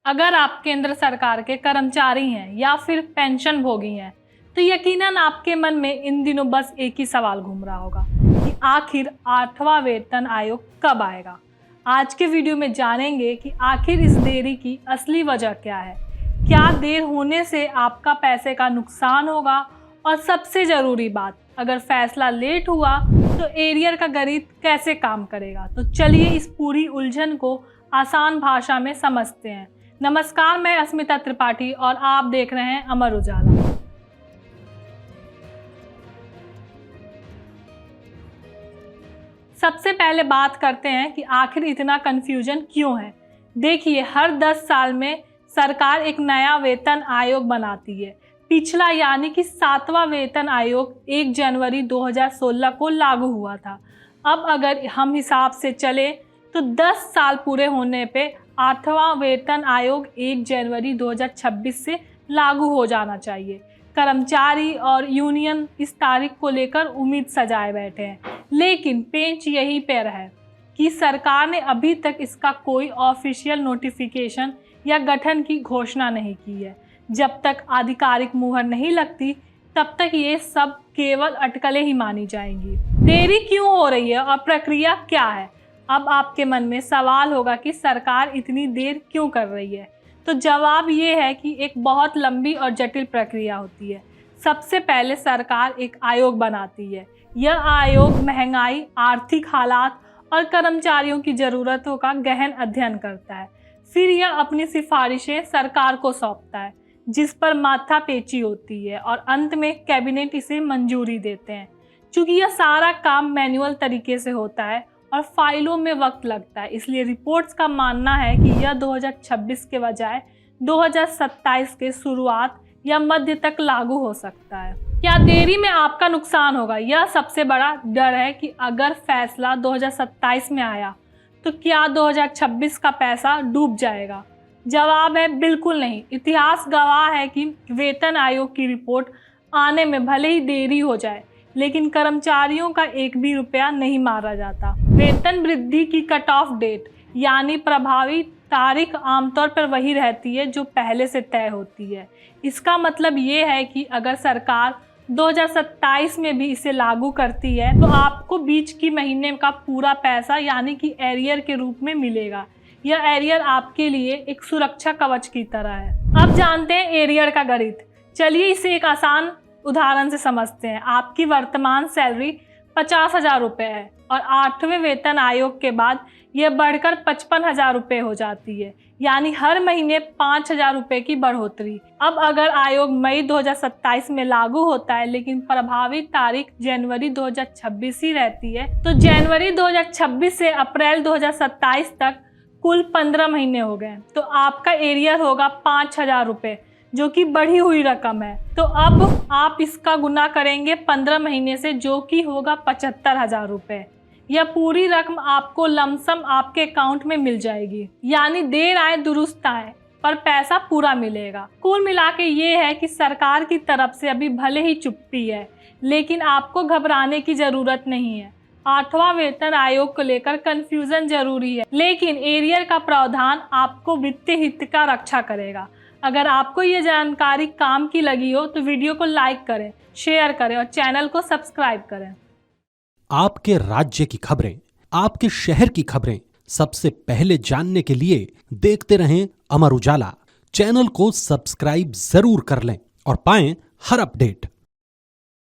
अगर आप केंद्र सरकार के कर्मचारी हैं या फिर पेंशन भोगी हैं तो यकीनन आपके मन में इन दिनों बस एक ही सवाल घूम रहा होगा कि आखिर 8वां वेतन आयोग कब आएगा। आज के वीडियो में जानेंगे कि आखिर इस देरी की असली वजह क्या है, क्या देर होने से आपका पैसे का नुकसान होगा और सबसे ज़रूरी बात, अगर फैसला लेट हुआ तो एरियर का गणित कैसे काम करेगा। तो चलिए इस पूरी उलझन को आसान भाषा में समझते हैं। नमस्कार, मैं अस्मिता त्रिपाठी और आप देख रहे हैं अमर उजाला। सबसे पहले बात करते हैं कि आखिर इतना कंफ्यूजन क्यों है। देखिए, हर 10 साल में सरकार एक नया वेतन आयोग बनाती है। पिछला यानी कि 7वां वेतन आयोग 1 जनवरी 2016 को लागू हुआ था। अब अगर हम हिसाब से चले तो 10 साल पूरे होने पे 8वां वेतन आयोग 1 जनवरी 2026 से लागू हो जाना चाहिए। कर्मचारी और यूनियन इस तारीख को लेकर उम्मीद सजाए बैठे हैं, लेकिन पेंच यही पर है कि सरकार ने अभी तक इसका कोई ऑफिशियल नोटिफिकेशन या गठन की घोषणा नहीं की है। जब तक आधिकारिक मुहर नहीं लगती तब तक ये सब केवल अटकलें ही मानी जाएंगी। देरी क्यों हो रही है और प्रक्रिया क्या है? अब आपके मन में सवाल होगा कि सरकार इतनी देर क्यों कर रही है। तो जवाब ये है कि एक बहुत लंबी और जटिल प्रक्रिया होती है। सबसे पहले सरकार एक आयोग बनाती है। यह आयोग महंगाई, आर्थिक हालात और कर्मचारियों की ज़रूरतों का गहन अध्ययन करता है। फिर यह अपनी सिफारिशें सरकार को सौंपता है, जिस पर माथापेची होती है और अंत में कैबिनेट इसे मंजूरी देते हैं। चूँकि यह सारा काम मैनुअल तरीके से होता है और फाइलों में वक्त लगता है, इसलिए रिपोर्ट्स का मानना है कि यह 2026 के बजाय 2027 के शुरुआत या मध्य तक लागू हो सकता है। क्या देरी में आपका नुकसान होगा? यह सबसे बड़ा डर है कि अगर फैसला 2027 में आया तो क्या 2026 का पैसा डूब जाएगा? जवाब है बिल्कुल नहीं। इतिहास गवाह है कि वेतन आयोग की रिपोर्ट आने में भले ही देरी हो जाए, लेकिन कर्मचारियों का एक भी रुपया नहीं मारा जाता। वेतन वृद्धि की कट ऑफ डेट यानी प्रभावी तारीख आमतौर पर वही रहती है जो पहले से तय होती है। इसका मतलब ये है कि अगर सरकार 2027 में भी इसे लागू करती है तो आपको बीच की महीने का पूरा पैसा यानी कि एरियर के रूप में मिलेगा। यह एरियर आपके लिए एक सुरक्षा कवच की तरह है। अब जानते हैं एरियर का गणित। चलिए इसे एक आसान उदाहरण से समझते हैं। आपकी वर्तमान सैलरी 50,000 रुपये है और 8वें वेतन आयोग के बाद यह बढ़कर 55,000 रुपये हो जाती है, यानी हर महीने 5,000 रुपये की बढ़ोतरी। अब अगर आयोग मई 2027 में लागू होता है लेकिन प्रभावी तारीख जनवरी 2026 ही रहती है, तो जनवरी 2026 से अप्रैल 2027 तक कुल 15 महीने हो गए, तो आपका एरियर होगा 5,000 रुपये, जो कि बढ़ी हुई रकम है। तो अब आप इसका गुना करेंगे 15 महीने से, जो कि होगा 75,000 रुपये। यह पूरी रकम आपको लमसम आपके अकाउंट में मिल जाएगी, यानी देर आए दुरुस्त आए पर पैसा पूरा मिलेगा। कुल मिला के ये है कि सरकार की तरफ से अभी भले ही चुप्पी है, लेकिन आपको घबराने की ज़रूरत नहीं है। 8वां वेतन आयोग को लेकर कंफ्यूजन जरूरी है, लेकिन एरियर का प्रावधान आपको वित्तीय हित का रक्षा करेगा। अगर आपको ये जानकारी काम की लगी हो तो वीडियो को लाइक करें, शेयर करें और चैनल को सब्सक्राइब करें। आपके राज्य की खबरें, आपके शहर की खबरें सबसे पहले जानने के लिए देखते रहें अमर उजाला। चैनल को सब्सक्राइब जरूर कर लें और पाएं हर अपडेट।